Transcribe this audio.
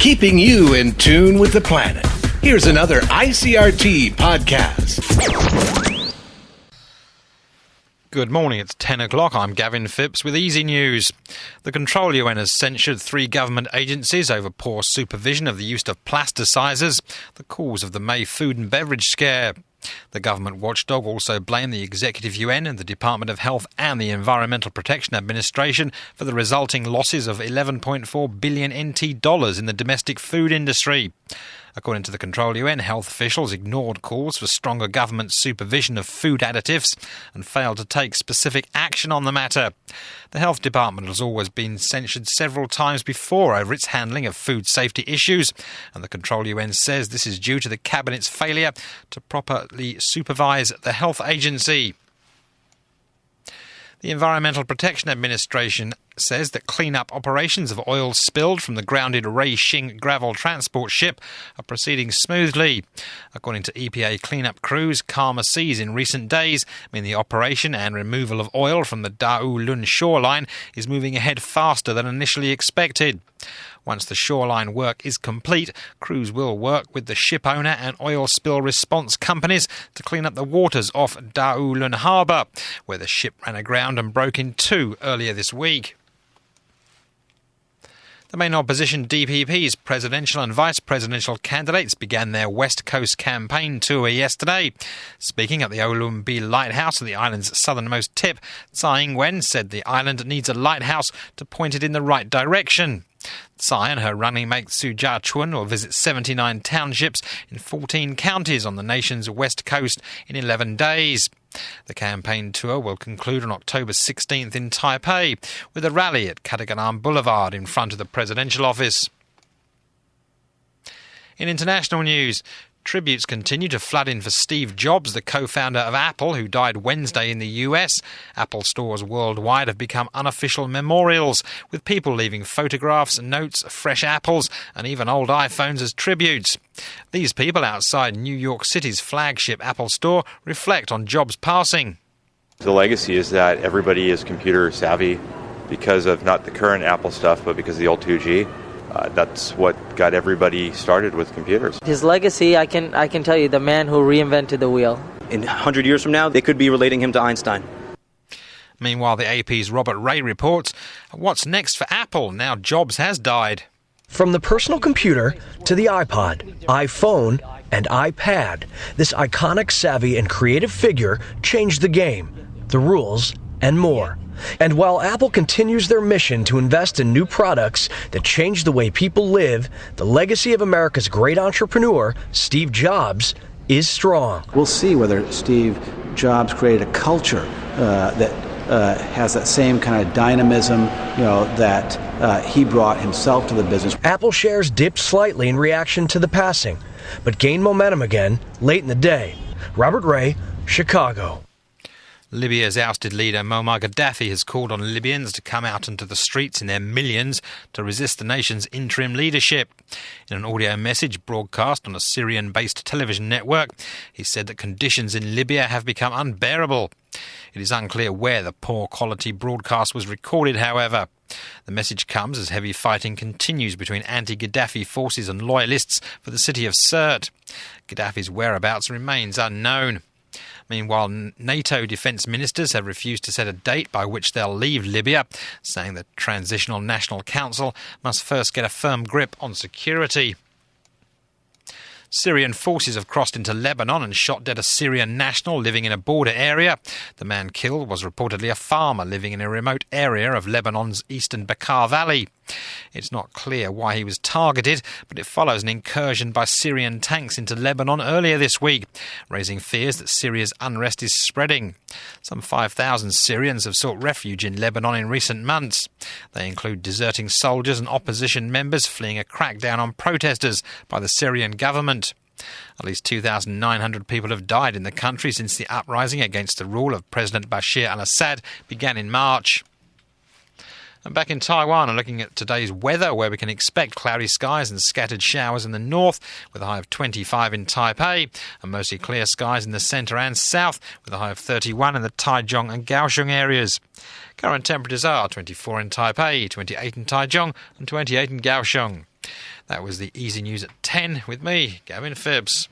keeping you in tune with the planet. Here's another ICRT podcast. Good morning, it's 10 o'clock. I'm Gavin Phipps with Easy News. The Control UN has censured 3 government agencies over poor supervision of the use of plasticizers, the cause of the May food and beverage scare. The government watchdog also blamed the Executive UN and the Department of Health and the Environmental Protection Administration for the resulting losses of 11.4 billion NT dollars in the domestic food industry. According to the Control UN, health officials ignored calls for stronger government supervision of food additives and failed to take specific action on the matter. The Health Department has always been censured several times before over its handling of food safety issues, and the Control UN says this is due to the Cabinet's failure to properly supervise the health agency. The Environmental Protection Administration says that clean-up operations of oil spilled from the grounded Rayxing gravel transport ship are proceeding smoothly. According to EPA clean-up crews, calmer seas in recent days mean the operation and removal of oil from the Dao Lun shoreline is moving ahead faster than initially expected. Once the shoreline work is complete, crews will work with the ship owner and oil spill response companies to clean up the waters off Dao Lun Harbour, where the ship ran aground and broke in two earlier this week. The main opposition DPP's presidential and vice presidential candidates began their West Coast campaign tour yesterday. Speaking at the Olumbi Lighthouse at the island's southernmost tip, Tsai Ing-wen said the island needs a lighthouse to point it in the right direction. Tsai and her running mate Su Jia-chun will visit 79 townships in 14 counties on the nation's west coast in 11 days. The campaign tour will conclude on October 16th in Taipei, with a rally at Kataganam Boulevard in front of the presidential office. In international news, tributes continue to flood in for Steve Jobs, the co-founder of Apple, who died Wednesday in the US. Apple stores worldwide have become unofficial memorials, with people leaving photographs, notes, fresh apples, and even old iPhones as tributes. These people outside New York City's flagship Apple store reflect on Jobs' passing. The legacy is that everybody is computer savvy because of not the current Apple stuff, but because of the old 2G. That's what got everybody started with computers. His legacy, I can tell you, the man who reinvented the wheel. In 100 years from now, they could be relating him to Einstein. Meanwhile, the AP's Robert Ray reports, what's next for Apple now Jobs has died? From the personal computer to the iPod, iPhone, and iPad, this iconic, savvy, and creative figure changed the game, the rules, and more. And while Apple continues their mission to invest in new products that change the way people live, the legacy of America's great entrepreneur, Steve Jobs, is strong. We'll see whether Steve Jobs created a culture that has that same kind of dynamism, that he brought himself to the business. Apple shares dipped slightly in reaction to the passing, but gained momentum again late in the day. Robert Ray, Chicago. Libya's ousted leader Muammar Gaddafi has called on Libyans to come out into the streets in their millions to resist the nation's interim leadership. In an audio message broadcast on a Syrian-based television network, he said that conditions in Libya have become unbearable. It is unclear where the poor-quality broadcast was recorded, however. The message comes as heavy fighting continues between anti-Gaddafi forces and loyalists for the city of Sirte. Gaddafi's whereabouts remains unknown. Meanwhile, NATO defence ministers have refused to set a date by which they'll leave Libya, saying the Transitional National Council must first get a firm grip on security. Syrian forces have crossed into Lebanon and shot dead a Syrian national living in a border area. The man killed was reportedly a farmer living in a remote area of Lebanon's eastern Bekaa Valley. It's not clear why he was targeted, but it follows an incursion by Syrian tanks into Lebanon earlier this week, raising fears that Syria's unrest is spreading. Some 5,000 Syrians have sought refuge in Lebanon in recent months. They include deserting soldiers and opposition members fleeing a crackdown on protesters by the Syrian government. At least 2,900 people have died in the country since the uprising against the rule of President Bashir al-Assad began in March. And back in Taiwan, I'm looking at today's weather, where we can expect cloudy skies and scattered showers in the north, with a high of 25 in Taipei, and mostly clear skies in the centre and south, with a high of 31 in the Taichung and Kaohsiung areas. Current temperatures are 24 in Taipei, 28 in Taichung, and 28 in Kaohsiung. That was the Easy News at 10 with me, Gavin Phibbs.